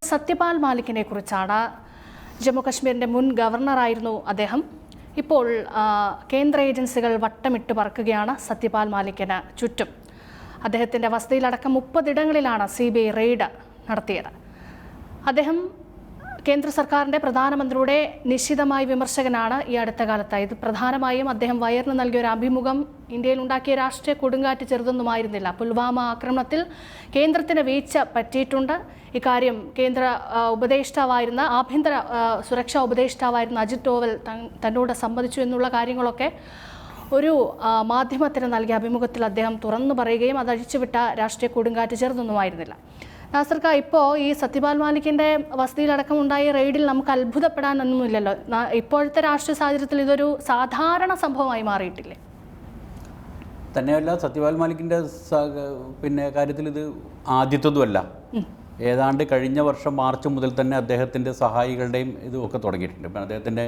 സത്യപാൽ മാലിക്കിനെ കുറിച്ചാണ്. ജമ്മു കശ്മീരിൻ്റെ മുൻ ഗവർണറായിരുന്നു അദ്ദേഹം. ഇപ്പോൾ കേന്ദ്ര ഏജൻസികൾ വട്ടമിട്ട് പറക്കുകയാണ് സത്യപാൽ മാലിക്കിന് ചുറ്റും. അദ്ദേഹത്തിൻ്റെ വസതിയിലടക്കം 30 ഇടങ്ങളിലാണ് CBI റെയ്ഡ് നടത്തിയത്. അദ്ദേഹം കേന്ദ്ര സർക്കാരിൻ്റെ പ്രധാനമന്ത്രിയുടെ നിശിതമായ വിമർശകനാണ് ഈ അടുത്ത കാലത്തായി. ഇത് പ്രധാനമായും അദ്ദേഹം വയറിന് നൽകിയ ഒരു അഭിമുഖം ഇന്ത്യയിൽ ഉണ്ടാക്കിയ രാഷ്ട്രീയ കൊടുങ്കാറ്റ് ചെറുതൊന്നുമായിരുന്നില്ല. പുൽവാമ ആക്രമണത്തിൽ കേന്ദ്രത്തിന് വീഴ്ച പറ്റിയിട്ടുണ്ട്. ഇക്കാര്യം കേന്ദ്ര ഉപദേഷ്ടാവായിരുന്ന ആഭ്യന്തര സുരക്ഷാ ഉപദേഷ്ടാവായിരുന്ന അജിത് ഡോവൽ തന്നോട് സമ്മതിച്ചു എന്നുള്ള കാര്യങ്ങളൊക്കെ ഒരു മാധ്യമത്തിന് നൽകിയ അഭിമുഖത്തിൽ അദ്ദേഹം തുറന്നു പറയുകയും അത് അഴിച്ചുവിട്ട രാഷ്ട്രീയ കൊടുങ്കാറ്റ് ചെറുതൊന്നുമായിരുന്നില്ല. നാസർക്ക, ഇപ്പോൾ ഈ സത്യപാൽ മാലിക്കിൻ്റെ വസതിയിലടക്കം ഉണ്ടായ റെയ്ഡിൽ നമുക്ക് അത്ഭുതപ്പെടാനൊന്നുമില്ലല്ലോ. ഇപ്പോഴത്തെ രാഷ്ട്രീയ സാഹചര്യത്തിൽ ഇതൊരു സാധാരണ സംഭവമായി മാറിയിട്ടില്ലേ? തന്നെയല്ല, സത്യപാൽ മാലിക്കിൻ്റെ കാര്യത്തിൽ ഇത് ആദ്യത്തതുമല്ല. ഏതാണ്ട് കഴിഞ്ഞ വർഷം മാർച്ച് മുതൽ തന്നെ അദ്ദേഹത്തിൻ്റെ സഹായികളുടെയും ഇതുമൊക്കെ തുടങ്ങിയിട്ടുണ്ട്. ഇപ്പം അദ്ദേഹത്തിൻ്റെ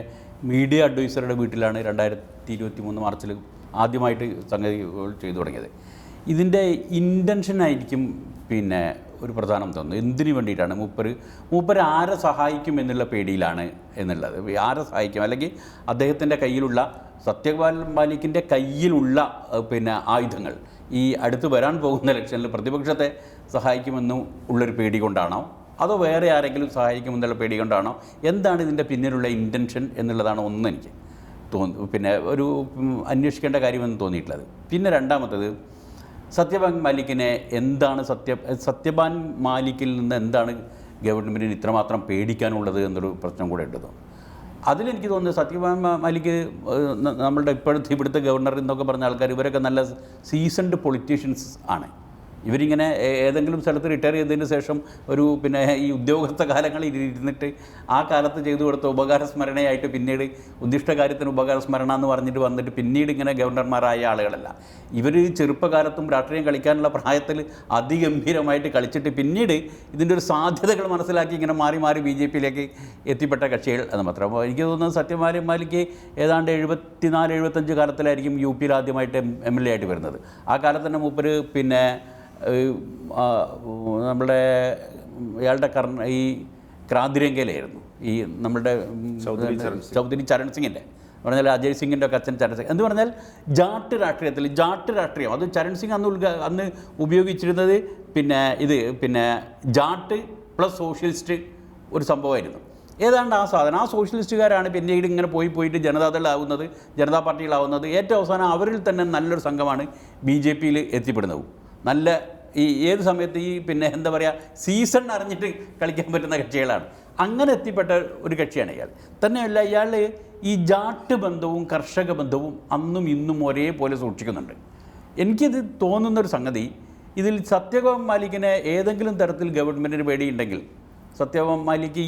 മീഡിയ അഡ്വൈസറുടെ വീട്ടിലാണ് 2023 മാർച്ചിൽ ആദ്യമായിട്ട് സംഗതികൾ ചെയ്തു തുടങ്ങിയത്. ഇതിൻ്റെ ഇൻറ്റൻഷനായിരിക്കും ഒരു പ്രധാനം തോന്നുന്നു. എന്തിനു വേണ്ടിയിട്ടാണ് മൂപ്പര് ആരെ സഹായിക്കും എന്നുള്ള പേടിയിലാണ് എന്നുള്ളത്. ആരെ സഹായിക്കും, അല്ലെങ്കിൽ അദ്ദേഹത്തിൻ്റെ കയ്യിലുള്ള സത്യപാൽ മാലിക്കിൻ്റെ കയ്യിലുള്ള ആയുധങ്ങൾ ഈ അടുത്ത് വരാൻ പോകുന്ന ഇലക്ഷനിൽ പ്രതിപക്ഷത്തെ സഹായിക്കുമെന്നും ഉള്ളൊരു പേടി കൊണ്ടാണോ, അതോ വേറെ ആരെങ്കിലും സഹായിക്കുമെന്നുള്ള പേടി കൊണ്ടാണോ, എന്താണ് ഇതിൻ്റെ പിന്നിലുള്ള ഇൻറ്റൻഷൻ എന്നുള്ളതാണ് എനിക്ക് ഒരു അന്വേഷിക്കേണ്ട കാര്യമെന്ന് തോന്നിയിട്ടുള്ളത്. പിന്നെ രണ്ടാമത്തത്, സത്യപാൽ മാലിക്കിനെ എന്താണ് സത്യപാൽ മാലിക്കിൽ നിന്ന് എന്താണ് ഗവൺമെൻറ്റിന് ഇത്രമാത്രം പേടിക്കാനുള്ളത് എന്നൊരു പ്രശ്നം കൂടെ ഉണ്ട്. അതിലെനിക്ക് തോന്നുന്നത് സത്യപാൽ മാലിക്ക് നമ്മളുടെ ഇവിടുത്തെ ഗവർണർ എന്നൊക്കെ പറഞ്ഞ ആൾക്കാർ ഇവരൊക്കെ നല്ല സീസൺഡ് പൊളിറ്റീഷ്യൻസ് ആണ്. ഇവരിങ്ങനെ ഏതെങ്കിലും സ്ഥലത്ത് റിട്ടയർ ചെയ്തതിന് ശേഷം ഒരു ഈ ഉദ്യോഗസ്ഥ കാലങ്ങളിൽ ഇരുന്നിട്ട് ആ കാലത്ത് ചെയ്തു കൊടുത്ത ഉപകാരസ്മരണയായിട്ട് പിന്നീട് ഉദ്ദിഷ്ട കാര്യത്തിന് ഉപകാരസ്മരണ എന്ന് പറഞ്ഞിട്ട് വന്നിട്ട് പിന്നീട് ഇങ്ങനെ ഗവർണർമാരായ ആളുകളല്ല. ഇവർ ചെറുപ്പകാലത്തും രാഷ്ട്രീയം കളിക്കാനുള്ള പ്രായത്തിൽ അതിഗംഭീരമായിട്ട് കളിച്ചിട്ട് പിന്നീട് ഇതിൻ്റെ ഒരു സാധ്യതകൾ മനസ്സിലാക്കി ഇങ്ങനെ മാറി മാറി BJP-യിലേക്ക് എത്തിപ്പെട്ട കക്ഷികൾ എന്ന് മാത്രം. അപ്പോൾ എനിക്ക് തോന്നുന്നത് സത്യപാൽ മാലിക്ക് ഏതാണ്ട് 74-75 കാലത്തിലായിരിക്കും UP-യിൽ ആദ്യമായിട്ട് MLA ആയിട്ട് വരുന്നത്. ആ കാലത്ത് തന്നെ മൂപ്പര് നമ്മുടെ ഇയാളുടെ ഈ ക്രാന്തിരംഗയിലായിരുന്നു. ഈ നമ്മുടെ ചൗധരി ചരൺ സിംഗിൻ്റെ പറഞ്ഞാൽ അജയ് സിംഗിൻ്റെ ഒക്കെ അച്ഛൻ ചരൺ സിംഗ് എന്ന് പറഞ്ഞാൽ ജാട്ട് രാഷ്ട്രീയം അത് ചരൺ സിംഗ് അന്ന് ഉപയോഗിച്ചിരുന്നത് ജാട്ട് പ്ലസ് സോഷ്യലിസ്റ്റ് ഒരു സംഭവമായിരുന്നു. ഏതാണ്ട് ആ സാധനം ആ സോഷ്യലിസ്റ്റുകാരാണ് പിന്നീട് ഇങ്ങനെ പോയിട്ട് ജനതാദളാവുന്നത്, ജനതാ പാർട്ടികളാവുന്നത്. ഏറ്റവും അവസാനം അവരിൽ തന്നെ നല്ലൊരു സംഘമാണ് BJP-യിൽ എത്തിപ്പെടുന്നത്. നല്ല ഏത് സമയത്ത് എന്താ പറയുക, സീസൺ അറിഞ്ഞിട്ട് കളിക്കാൻ പറ്റുന്ന കക്ഷികളാണ്. അങ്ങനെ എത്തിപ്പെട്ട ഒരു കക്ഷിയാണ് ഇയാൾ. തന്നെയല്ല, ഇയാൾ ഈ ജാട്ട് ബന്ധവും കർഷക ബന്ധവും അന്നും ഇന്നും ഒരേപോലെ സൂക്ഷിക്കുന്നുണ്ട്. എനിക്കിത് തോന്നുന്നൊരു സംഗതി, ഇതിൽ സത്യപാൽ മാലിക്കിനെ ഏതെങ്കിലും തരത്തിൽ ഗവൺമെൻറ്റിന് പേടിയുണ്ടെങ്കിൽ സത്യപാൽ മാലിക്ക്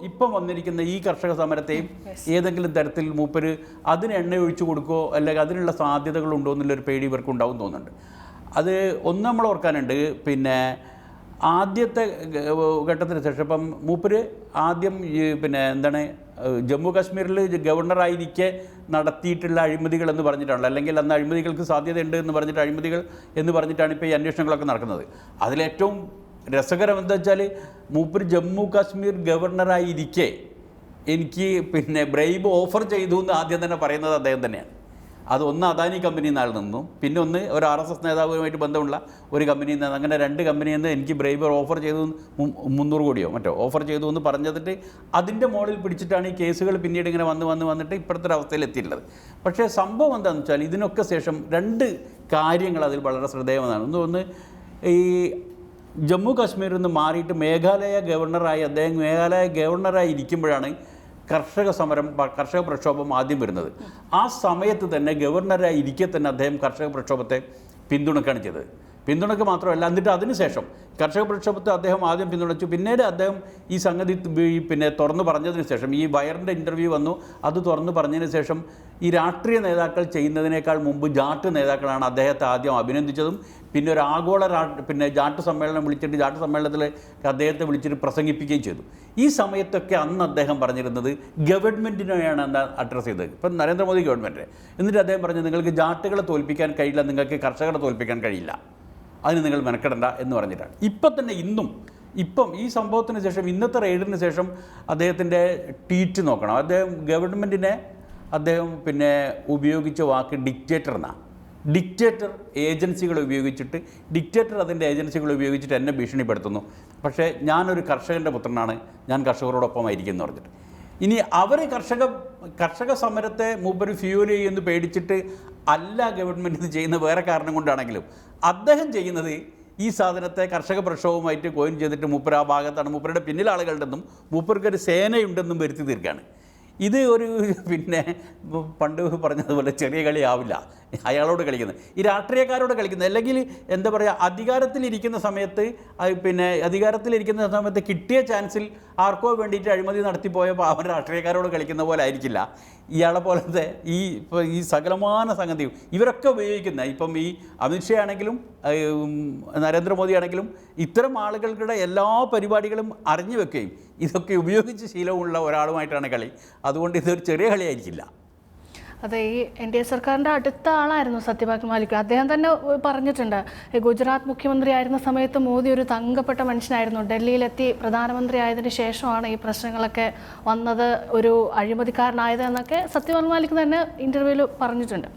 ഇപ്പം വന്നിരിക്കുന്ന ഈ കർഷക സമരത്തെയും ഏതെങ്കിലും തരത്തിൽ മൂപ്പര് അതിന് എണ്ണ ഒഴിച്ചു കൊടുക്കുകയോ അല്ലെങ്കിൽ അതിനുള്ള സാധ്യതകളുണ്ടോ എന്നുള്ളൊരു പേടി ഇവർക്കുണ്ടാവും തോന്നുന്നുണ്ട്. അത് ഒന്ന് നമ്മൾ ഓർക്കാനുണ്ട്. ആദ്യത്തെ ഘട്ടത്തിന് ശേഷം ഇപ്പം മൂപ്പര് ആദ്യം ജമ്മു കാശ്മീരിൽ ഗവർണറായിരിക്കെ നടത്തിയിട്ടുള്ള അഴിമതികൾ എന്ന് പറഞ്ഞിട്ടാണല്ലോ, അല്ലെങ്കിൽ അന്ന് അഴിമതികൾക്ക് സാധ്യതയുണ്ട് എന്ന് പറഞ്ഞിട്ട് അഴിമതികൾ എന്ന് പറഞ്ഞിട്ടാണ് ഇപ്പോൾ ഈ അന്വേഷണങ്ങളൊക്കെ നടക്കുന്നത്. അതിലേറ്റവും രസകരം എന്താ വെച്ചാൽ, മൂപ്പര് ജമ്മു കാശ്മീർ ഗവർണറായിരിക്കെ എനിക്ക് ബ്രൈബ് ഓഫർ ചെയ്തു എന്ന് ആദ്യം തന്നെ പറയുന്നത് അദ്ദേഹം തന്നെയാണ്. അത് ഒന്ന് അദാനി കമ്പനിയിൽ നിന്ന് ആൾ നിന്നും, പിന്നെ ഒന്ന് ഒരു RSS നേതാവുമായിട്ട് ബന്ധമുള്ള ഒരു കമ്പനിയിൽ നിന്ന്, അങ്ങനെ 2 കമ്പനിയിൽ നിന്ന് എനിക്ക് ബ്രൈബർ ഓഫർ ചെയ്തു 300 കോടിയോ മറ്റോ ഓഫർ ചെയ്തു എന്ന് പറഞ്ഞിട്ട് അതിൻ്റെ മോളിൽ പിടിച്ചിട്ടാണ് ഈ കേസുകൾ പിന്നീട് ഇങ്ങനെ വന്നിട്ട് ഇപ്പോഴത്തെ ഒരു അവസ്ഥയിൽ എത്തിയിട്ടുള്ളത്. പക്ഷേ സംഭവം എന്താണെന്ന് വെച്ചാൽ ഇതിനൊക്കെ ശേഷം 2 കാര്യങ്ങൾ അതിൽ വളരെ ശ്രദ്ധേയമാണ്. ഒന്ന്, ഈ ജമ്മു കാശ്മീരിൽ നിന്ന് മാറിയിട്ട് മേഘാലയ ഗവർണറായി ഇരിക്കുമ്പോഴാണ് കർഷക പ്രക്ഷോഭം ആദ്യം വരുന്നത്. ആ സമയത്ത് തന്നെ ഗവർണറായി ഇരിക്കെ തന്നെ അദ്ദേഹം കർഷക പ്രക്ഷോഭത്തെ പിന്തുണക്കുകയാണ് ചെയ്തത്. പിന്തുണയ്ക്ക് മാത്രമല്ല, എന്നിട്ട് അതിനുശേഷം കർഷക പ്രക്ഷോഭത്തെ അദ്ദേഹം ആദ്യം പിന്തുണച്ചു. പിന്നീട് അദ്ദേഹം ഈ സംഗതി പിന്നെ തുറന്നു പറഞ്ഞതിന് ശേഷം, ഈ വയറിൻ്റെ ഇൻ്റർവ്യൂ വന്നു, അത് തുറന്നു പറഞ്ഞതിന് ശേഷം ഈ രാഷ്ട്രീയ നേതാക്കൾ ചെയ്യുന്നതിനേക്കാൾ മുമ്പ് ജാട്ട് നേതാക്കളാണ് അദ്ദേഹത്തെ ആദ്യം അഭിനന്ദിച്ചതും പിന്നെ ഒരു ആഗോള പിന്നെ ജാട്ട് സമ്മേളനം വിളിച്ചിട്ട് ജാട്ട് സമ്മേളനത്തിൽ അദ്ദേഹത്തെ വിളിച്ചിട്ട് പ്രസംഗിപ്പിക്കുകയും ചെയ്തു. ഈ സമയത്തൊക്കെ അന്ന് അദ്ദേഹം പറഞ്ഞിരുന്നത് ഗവൺമെൻറ്റിനെയാണ് എന്താ അഡ്രസ്സ് ചെയ്തത്, ഇപ്പം നരേന്ദ്രമോദി ഗവൺമെൻറ്. എന്നിട്ട് അദ്ദേഹം പറഞ്ഞു, നിങ്ങൾക്ക് ജാട്ടുകളെ തോൽപ്പിക്കാൻ കഴിയില്ല, നിങ്ങൾക്ക് കർഷകരെ തോൽപ്പിക്കാൻ കഴിയില്ല, അതിന് നിങ്ങൾ മെനക്കെടണ്ട എന്ന് പറഞ്ഞിട്ടാണ്. ഇപ്പം തന്നെ ഇപ്പം ഈ സംഭവത്തിന് ശേഷം, ഇന്നത്തെ റെയ്ഡിന് ശേഷം അദ്ദേഹത്തിൻ്റെ ട്വീറ്റ് നോക്കണം. അദ്ദേഹം ഗവൺമെൻറ്റിനെ പിന്നെ ഉപയോഗിച്ച വാക്ക് ഡിക്റ്റേറ്റർ എന്നാണ്. ഡിക്റ്റേറ്റർ ഏജൻസികളെ ഉപയോഗിച്ചിട്ട്, ഡിക്റ്റേറ്റർ അതിൻ്റെ ഏജൻസികളെ ഉപയോഗിച്ചിട്ട് എന്നെ ഭീഷണിപ്പെടുത്തുന്നു, പക്ഷേ ഞാനൊരു കർഷകൻ്റെ പുത്രനാണ്, ഞാൻ കർഷകരോടൊപ്പമായിരിക്കും എന്ന് പറഞ്ഞിട്ട്. ഇനി അവർ കർഷക സമരത്തെ മൂപ്പര് ഫ്യൂൽ ചെയ്യുമെന്ന് പേടിച്ചിട്ട് അല്ല ഗവൺമെൻറ് ഇത് ചെയ്യുന്ന, വേറെ കാരണം കൊണ്ടാണെങ്കിലും അദ്ദേഹം ചെയ്യുന്നത് ഈ സാധനത്തെ കർഷക പ്രക്ഷോഭവുമായിട്ട് കോയിൻ ചെയ്തിട്ട് മൂപ്പര് ആ ഭാഗത്താണ്, മൂപ്പരുടെ പിന്നിൽ ആളുകളുണ്ടെന്നും മൂപ്പർക്കൊരു സേനയുണ്ടെന്നും വരുത്തി തീർക്കുകയാണ്. ഇത് ഒരു പിന്നെ പണ്ട് പറഞ്ഞതുപോലെ ചെറിയ കളിയാവില്ല അയാളോട് കളിക്കുന്നത്, ഈ രാഷ്ട്രീയക്കാരോട് കളിക്കുന്നത്. അല്ലെങ്കിൽ എന്താ പറയുക, അധികാരത്തിലിരിക്കുന്ന സമയത്ത് കിട്ടിയ ചാൻസിൽ ആർക്കോ വേണ്ടിയിട്ട് അഴിമതി നടത്തിപ്പോയ പാവൻ രാഷ്ട്രീയക്കാരോട് കളിക്കുന്ന പോലെ ആയിരിക്കില്ല ഇയാളെ പോലത്തെ ഈ സകലമാന സംഗതിയും ഇവരൊക്കെ ഉപയോഗിക്കുന്ന. ഇപ്പം ഈ അമിത്ഷാ ആണെങ്കിലും നരേന്ദ്രമോദി ആണെങ്കിലും ഇത്തരം ആളുകളുടെ എല്ലാ പരിപാടികളും അറിഞ്ഞു വെക്കുകയും ഇതൊക്കെ ഉപയോഗിച്ച് ശീലമുള്ള ഒരാളുമായിട്ടാണ് കളി. അതുകൊണ്ട് ഇതൊരു ചെറിയ കളിയായിരിക്കില്ല. അതെ, ഈ NDA സർക്കാരിൻ്റെ അടുത്ത ആളായിരുന്നു സത്യപാൽ മാലിക്. അദ്ദേഹം തന്നെ പറഞ്ഞിട്ടുണ്ട്, ഗുജറാത്ത് മുഖ്യമന്ത്രി ആയിരുന്ന സമയത്ത് മോദി ഒരു തങ്കപ്പെട്ട മനുഷ്യനായിരുന്നു, ഡൽഹിയിലെത്തി പ്രധാനമന്ത്രി ആയതിനു ശേഷമാണ് ഈ പ്രശ്നങ്ങളൊക്കെ വന്നത്, ഒരു അഴിമതിക്കാരനായത് എന്നൊക്കെ സത്യപാൽ മാലിക് തന്നെ ഇൻ്റർവ്യൂവിൽ പറഞ്ഞിട്ടുണ്ട്.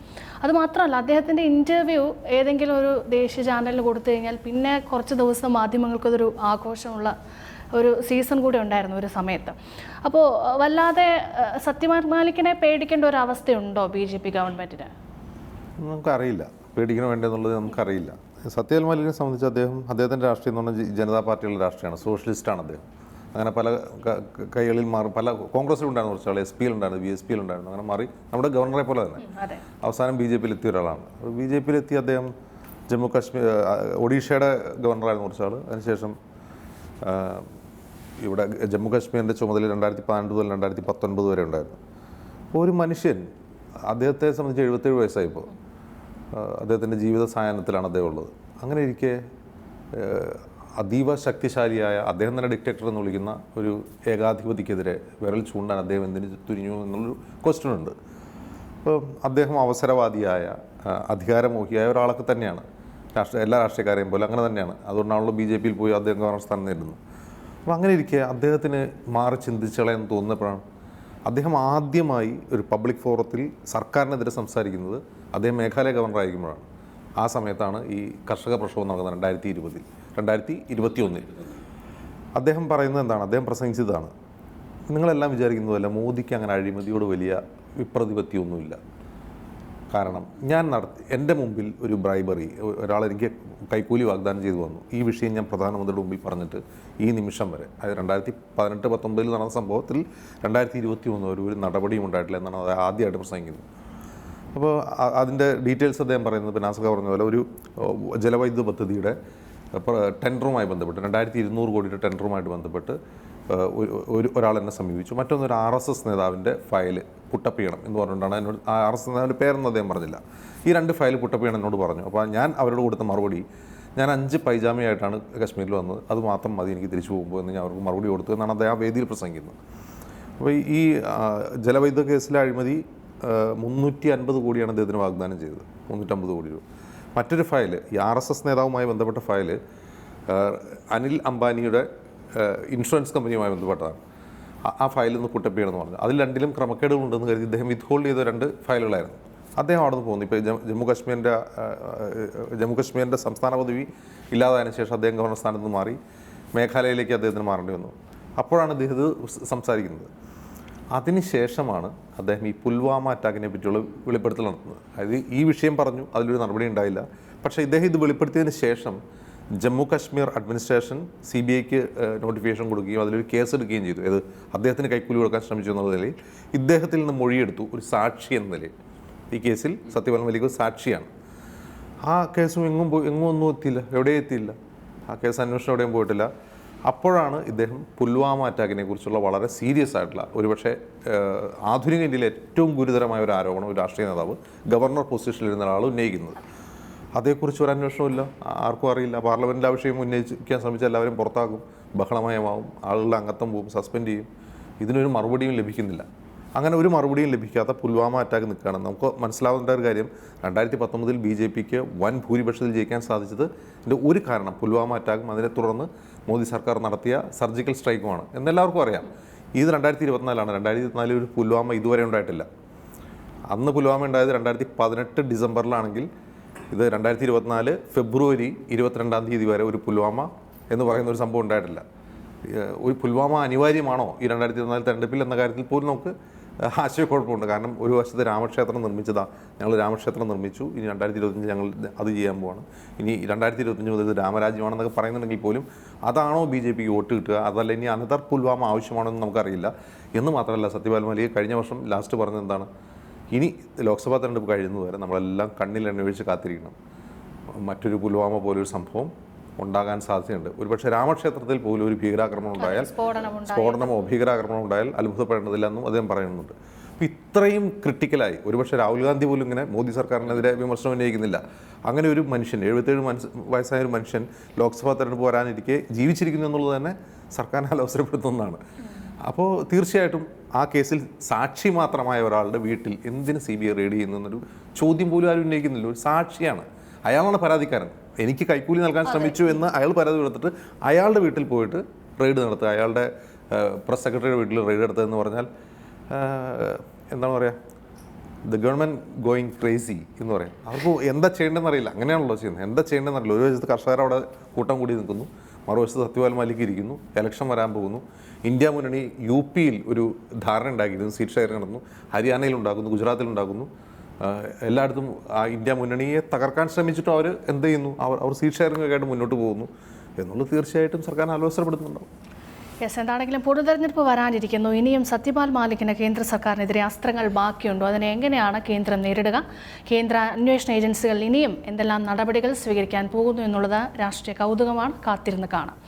അതുമാത്രമല്ല, അദ്ദേഹത്തിൻ്റെ ഇൻ്റർവ്യൂ ഏതെങ്കിലും ഒരു ദേശീയ ചാനലിന് കൊടുത്തു കഴിഞ്ഞാൽ പിന്നെ കുറച്ച് ദിവസം മാധ്യമങ്ങൾക്കതൊരു ആഘോഷമുള്ള ഒരു സീസൺ കൂടി ഉണ്ടായിരുന്നു ഒരു സമയത്ത്. അപ്പോൾ വല്ലാതെ സത്യപാൽ മാലിക്കിനെ പേടിക്കേണ്ട ഒരു അവസ്ഥയുണ്ടോ BJP ഗവൺമെൻറ്റിന്? നമുക്കറിയില്ല, പേടിക്കണം വേണ്ടെന്നുള്ളത് നമുക്കറിയില്ല. സത്യപാൽ മാലിക്കിനെ സംബന്ധിച്ച് അദ്ദേഹത്തിൻ്റെ രാഷ്ട്രീയം എന്ന് പറഞ്ഞാൽ ജനതാ പാർട്ടിയുള്ള രാഷ്ട്രീയമാണ്, സോഷ്യലിസ്റ്റാണ് അദ്ദേഹം. അങ്ങനെ പല കൈകളിൽ മാറി, പല കോൺഗ്രസിലുണ്ടായിരുന്നു കുറച്ചാൾ, SPയിൽ ഉണ്ടായിരുന്നു, BSPയിൽ ഉണ്ടായിരുന്നു, അങ്ങനെ മാറി നമ്മുടെ ഗവർണറെ പോലെ തന്നെ അവസാനം BJPയിൽ എത്തിയ ഒരാളാണ്. BJPയിൽ എത്തി അദ്ദേഹം ജമ്മു കാശ്മീർ, ഒഡീഷയുടെ ഗവർണറായിരുന്നു കുറച്ചാൾ. അതിനുശേഷം ഇവിടെ ജമ്മു കാശ്മീരിൻ്റെ ചുമതല 2012 മുതൽ 2019 വരെ ഉണ്ടായിരുന്നു. അപ്പോൾ ഒരു മനുഷ്യൻ, അദ്ദേഹത്തെ സംബന്ധിച്ച് 77 വയസ്സായിപ്പോൾ, അദ്ദേഹത്തിൻ്റെ ജീവിത സായാഹ്നത്തിലാണ് അദ്ദേഹം ഉള്ളത്. അങ്ങനെ ഇരിക്കെ അതീവ ശക്തിശാലിയായ, അദ്ദേഹം തന്നെ ഡിക്റ്റേറ്റർ എന്ന് വിളിക്കുന്ന ഒരു ഏകാധിപതിക്കെതിരെ വിരൽ ചൂണ്ടാൻ അദ്ദേഹം എന്തിനു തുനിഞ്ഞു എന്നുള്ളൊരു ക്വസ്റ്റ്യൻ ഉണ്ട്. അപ്പോൾ അദ്ദേഹം അവസരവാദിയായ, അധികാരമോഹിയായ ഒരാളൊക്കെ തന്നെയാണ്, എല്ലാ രാഷ്ട്രീയക്കാരെയും പോലെ അങ്ങനെ തന്നെയാണ്. അതുകൊണ്ടാണല്ലോ BJPയിൽ പോയി അദ്ദേഹം ഗവർണർ സ്ഥാനം നേടുന്നു. അപ്പോൾ അങ്ങനെ ഇരിക്കെ അദ്ദേഹത്തിന് മാറി ചിന്തിച്ചളയെന്ന് തോന്നുന്നപ്പോഴാണ് അദ്ദേഹം ആദ്യമായി ഒരു പബ്ലിക് ഫോറത്തിൽ സർക്കാരിനെതിരെ സംസാരിക്കുന്നത്. അദ്ദേഹം മേഘാലയ ഗവർണറായിരിക്കുമ്പോഴാണ്. ആ സമയത്താണ് ഈ കർഷക പ്രക്ഷോഭം നടക്കുന്നത് 2021. അദ്ദേഹം പറയുന്നത് എന്താണ്, അദ്ദേഹം പ്രസംഗിച്ചതാണ്, നിങ്ങളെല്ലാം വിചാരിക്കുന്നതല്ല, മോദിക്ക് അങ്ങനെ അഴിമതിയോട് വലിയ വിപ്രതിപത്തിയൊന്നുമില്ല. കാരണം എൻ്റെ മുമ്പിൽ ഒരു ബ്രൈബറി, ഒരാൾ എനിക്ക് കൈക്കൂലി വാഗ്ദാനം ചെയ്തു വന്നു, ഈ വിഷയം ഞാൻ പ്രധാനമന്ത്രിയുടെ മുമ്പിൽ പറഞ്ഞിട്ട് ഈ നിമിഷം വരെ, അതായത് 2018-19 നടന്ന സംഭവത്തിൽ 2021 ഒരു നടപടിയും ഉണ്ടായിട്ടില്ല എന്നാണ് അത് ആദ്യമായിട്ട് പ്രസംഗിക്കുന്നത്. അപ്പോൾ അതിൻ്റെ ഡീറ്റെയിൽസ് അദ്ദേഹം പറയുന്നത്, നാസക പറഞ്ഞ പോലെ ഒരു ജലവൈദ്യുത പദ്ധതിയുടെ ടെൻഡറുമായി ബന്ധപ്പെട്ട് 2200 കോടിയുടെ ടെൻഡറുമായിട്ട് ബന്ധപ്പെട്ട് ഒരാൾ എന്നെ സമീപിച്ചു. മറ്റൊന്നൊരു RSS നേതാവിൻ്റെ ഫയൽ പുട്ടപ്പ് ചെയ്യണം എന്ന് പറഞ്ഞുകൊണ്ടാണ് എന്നോട്, ആ RSS നേതാവിൻ്റെ പേരൊന്നും അദ്ദേഹം പറഞ്ഞില്ല, ഈ 2 ഫയൽ പുട്ടപ്പ് ചെയ്യണം എന്നോട് പറഞ്ഞു. അപ്പോൾ ഞാൻ അവരോട് കൊടുത്ത മറുപടി, ഞാൻ 5 പൈജാമയായിട്ടാണ് കശ്മീരിൽ വന്നത്, അത് മാത്രം മതി എനിക്ക് തിരിച്ചു പോകുമ്പോൾ എന്ന് ഞാൻ അവർക്ക് മറുപടി കൊടുത്തു എന്നാണ് അദ്ദേഹം ആ വേദിയിൽ പ്രസംഗിക്കുന്നത്. അപ്പോൾ ഈ ജലവൈദ്യുത കേസിലെ അഴിമതി 350 കോടിയാണ് അദ്ദേഹത്തിന് വാഗ്ദാനം ചെയ്തത്, 350 കോടി രൂപ. മറ്റൊരു ഫയൽ, ഈ RSS നേതാവുമായി ബന്ധപ്പെട്ട ഫയൽ അനിൽ അംബാനിയുടെ ഇൻഷുറൻസ് കമ്പനിയുമായി ബന്ധപ്പെട്ടതാണ്. ആ ഫയലിൽ നിന്ന് പുട്ടപ്പ് ചെയ്യണമെന്ന് പറഞ്ഞു. അതിൽ 2ലും ക്രമക്കേടുകളുണ്ടെന്ന് കരുതി ഇദ്ദേഹം വിത്ത്ഹോൾഡ് ചെയ്ത 2 ഫയലുകളായിരുന്നു. അദ്ദേഹം അവിടെ നിന്ന് പോകുന്നു. ഇപ്പോൾ ജമ്മു കാശ്മീരിൻ്റെ സംസ്ഥാന പദവി ഇല്ലാതായതിനു ശേഷം അദ്ദേഹം ഗവർണർ സ്ഥാനത്ത് നിന്ന് മാറി മേഘാലയയിലേക്ക് അദ്ദേഹത്തിന് മാറേണ്ടി വന്നു. അപ്പോഴാണ് അദ്ദേഹം ഇത് സംസാരിക്കുന്നത്. അതിനുശേഷമാണ് അദ്ദേഹം ഈ പുൽവാമ അറ്റാക്കിനെ പറ്റിയുള്ള വെളിപ്പെടുത്തൽ നടത്തുന്നത്. അതായത് ഈ വിഷയം പറഞ്ഞു, അതിലൊരു നടപടി ഉണ്ടായില്ല. പക്ഷേ ഇദ്ദേഹം ഇത് വെളിപ്പെടുത്തിയതിന് ശേഷം ജമ്മു കാശ്മീർ അഡ്മിനിസ്ട്രേഷൻ CBIക്ക് നോട്ടിഫിക്കേഷൻ കൊടുക്കുകയും അതിലൊരു കേസ് എടുക്കുകയും ചെയ്തു. ഇത് അദ്ദേഹത്തിന് കൈക്കൂലി കൊടുക്കാൻ ശ്രമിച്ചു എന്നുള്ള നിലയിൽ ഇദ്ദേഹത്തിൽ നിന്ന് മൊഴിയെടുത്തു, ഒരു സാക്ഷി എന്ന നിലയിൽ. ഈ കേസിൽ സത്യപാൽ മാലിക് സാക്ഷിയാണ്. ആ കേസും എങ്ങും ഒന്നും എത്തിയില്ല, എവിടെയും എത്തിയില്ല. ആ കേസ് അന്വേഷണം എവിടെയും പോയിട്ടില്ല. അപ്പോഴാണ് ഇദ്ദേഹം പുൽവാമ അറ്റാക്കിനെ കുറിച്ചുള്ള വളരെ സീരിയസ് ആയിട്ടുള്ള, ഒരുപക്ഷെ ആധുനിക ഇന്ത്യയിലെ ഏറ്റവും ഗുരുതരമായ ഒരു ആരോപണം ഒരു രാഷ്ട്രീയ നേതാവ് ഗവർണർ പൊസിഷനിലിരുന്ന ഒരാൾ ഉന്നയിക്കുന്നത്. അതേക്കുറിച്ച് ഒരു അന്വേഷണമില്ല, ആർക്കും അറിയില്ല. പാർലമെൻറ്റിൽ ആ വിഷയം ഉന്നയിക്കാൻ ശ്രമിച്ച എല്ലാവരും പുറത്താക്കും, ബഹളമയമാവും, ആളുകളുടെ അംഗത്വം പോവും, സസ്പെൻഡ് ചെയ്യും. ഇതിനൊരു മറുപടിയും ലഭിക്കുന്നില്ല. അങ്ങനെ ഒരു മറുപടിയും ലഭിക്കാത്ത പുൽവാമ അറ്റാക്ക് നിൽക്കുകയാണ്. നമുക്ക് മനസ്സിലാവേണ്ട ഒരു കാര്യം, 2019 BJPക്ക് വൻ ഭൂരിപക്ഷത്തിൽ ജയിക്കാൻ സാധിച്ചത് ഇതിൻ്റെ ഒരു കാരണം പുൽവാമ അറ്റാക്കും അതിനെ തുടർന്ന് മോദി സർക്കാർ നടത്തിയ സർജിക്കൽ സ്ട്രൈക്കുമാണ് എന്നെല്ലാവർക്കും അറിയാം. ഇത് 2024 2024 ഒരു പുൽവാമ ഇതുവരെ ഉണ്ടായിട്ടില്ല. അന്ന് പുൽവാമ ഉണ്ടായത് 2018 ഡിസംബറിലാണെങ്കിൽ ഇത് 2024 ഫെബ്രുവരി 22 വരെ ഒരു പുൽവാമ എന്ന് പറയുന്ന ഒരു സംഭവം ഉണ്ടായിട്ടില്ല. ഒരു പുൽവാമ അനിവാര്യമാണോ ഈ 2024 തെരഞ്ഞെടുപ്പിൽ എന്ന കാര്യത്തിൽ പോലും നമുക്ക് ആശയക്കുഴപ്പമുണ്ട്. കാരണം ഒരു വശത്ത് രാമക്ഷേത്രം നിർമ്മിച്ചതാണ്, ഞങ്ങൾ രാമക്ഷേത്രം നിർമ്മിച്ചു, ഇനി 2025 ഞങ്ങൾ അത് ചെയ്യാൻ പോവാണ്, ഇനി 2025 മുതൽ ഇത് രാമരാജ്യമാണെന്നൊക്കെ പറയുന്നുണ്ടെങ്കിൽ പോലും അതാണോ BJPക്ക് വോട്ട് കിട്ടുക, അതല്ല ഇനി അനന്തർ പുൽവാമ ആവശ്യമാണെന്ന് നമുക്കറിയില്ല. എന്ന് മാത്രമല്ല, സത്യപാൽ മാലിക് കഴിഞ്ഞ വർഷം ലാസ്റ്റ് പറഞ്ഞത് എന്താണ്, ഇനി ലോക്സഭാ തെരഞ്ഞെടുപ്പ് കഴിയുന്നതുവരെ നമ്മളെല്ലാം കണ്ണിൽ എണ്ണയൊഴിച്ച് കാത്തിരിക്കണം, മറ്റൊരു പുൽവാമ പോലൊരു സംഭവം ഉണ്ടാകാൻ സാധ്യതയുണ്ട്. ഒരുപക്ഷെ രാമക്ഷേത്രത്തിൽ പോലും ഒരു ഭീകരാക്രമണം ഉണ്ടായാൽ, സ്ഫോടനമോ ഭീകരാക്രമണം ഉണ്ടായാൽ അത്ഭുതപ്പെടേണ്ടതില്ല എന്നും അദ്ദേഹം പറയുന്നുണ്ട്. അപ്പോൾ ഇത്രയും ക്രിട്ടിക്കലായി, ഒരുപക്ഷെ രാഹുൽ ഗാന്ധി പോലും ഇങ്ങനെ മോദി സർക്കാരിനെതിരെ വിമർശനം ഉന്നയിക്കുന്നില്ല. അങ്ങനെ ഒരു മനുഷ്യൻ, 77 വയസ്സായ ഒരു മനുഷ്യൻ ലോക്സഭാ തെരഞ്ഞെടുപ്പ് വരാനിരിക്കെ ജീവിച്ചിരിക്കുന്നു എന്നുള്ളത് തന്നെ സർക്കാരിനെ അലോസരപ്പെടുത്തുന്നതാണ്. അപ്പോൾ തീർച്ചയായിട്ടും ആ കേസിൽ സാക്ഷി മാത്രമായ ഒരാളുടെ വീട്ടിൽ എന്തിന് CBI റെയ്ഡ് ചെയ്യുന്നു എന്നൊരു ചോദ്യം പോലും ആരും ഉന്നയിക്കുന്നില്ല. ഒരു സാക്ഷിയാണ്, അയാളാണ് പരാതിക്കാരൻ. എനിക്ക് കൈക്കൂലി നൽകാൻ ശ്രമിച്ചു എന്ന് അയാൾ പരാതി കൊടുത്തിട്ട് അയാളുടെ വീട്ടിൽ പോയിട്ട് റെയ്ഡ് നടത്തുക, അയാളുടെ പ്രസ് സെക്രട്ടറിയുടെ വീട്ടിൽ റെയ്ഡ് നടത്തുക പറഞ്ഞാൽ എന്താണ് പറയുക, ദ ഗവൺമെൻറ് ഗോയിങ് ക്രേസി എന്ന് പറയാം. അവർക്ക് എന്താ ചെയ്യേണ്ടതെന്ന് അറിയില്ല, അങ്ങനെയാണല്ലോ ചെയ്യുന്നത്. എന്താ ചെയ്യേണ്ടതെന്ന് അറിയില്ല. ഒരു വശത്ത് കർഷകർ അവിടെ കൂട്ടം കൂടി നിൽക്കുന്നു, മറുവശത്ത് സത്യപാൽ മാലിക് ഇരിക്കുന്നു, ഇലക്ഷൻ വരാൻ പോകുന്നു. ഇന്ത്യ മുന്നണി UPയിൽ ഒരു ധാരണ ഉണ്ടാക്കിയിരുന്നു, സീറ്റ് ഷെയർ നടന്നു, ഹരിയാനയിൽ ഉണ്ടാക്കുന്നു, ഗുജറാത്തിൽ ഉണ്ടാക്കുന്നു. എല്ലായിടത്തും ആ ഇന്ത്യ മുന്നണിയെ തകർക്കാൻ ശ്രമിച്ചിട്ടും അവർ എന്ത് ചെയ്യുന്നു, അവർ സീറ്റ് ഷെയറിംഗ് ഒക്കെ ആയിട്ട് മുന്നോട്ട് പോകുന്നു എന്നുള്ളത് തീർച്ചയായിട്ടും സർക്കാരിനെ ആലോചനപ്പെടുത്തുന്നുണ്ടാവും. യെസ്, എന്താണെങ്കിലും പൊതുതെരഞ്ഞെടുപ്പ് വരാനിരിക്കുന്നു. ഇനിയും സത്യപാൽ മാലിക്കിന് കേന്ദ്ര സർക്കാരിനെതിരെ അസ്ത്രങ്ങൾ ബാക്കിയുണ്ടോ? അതിനെ എങ്ങനെയാണ് കേന്ദ്രം നേരിടുക? കേന്ദ്ര അന്വേഷണ ഏജൻസികൾ ഇനിയും എന്തെല്ലാം നടപടികൾ സ്വീകരിക്കാൻ പോകുന്നു എന്നുള്ളത് രാഷ്ട്രീയ കൗതുകമാണ്. കാത്തിരുന്ന് കാണാം.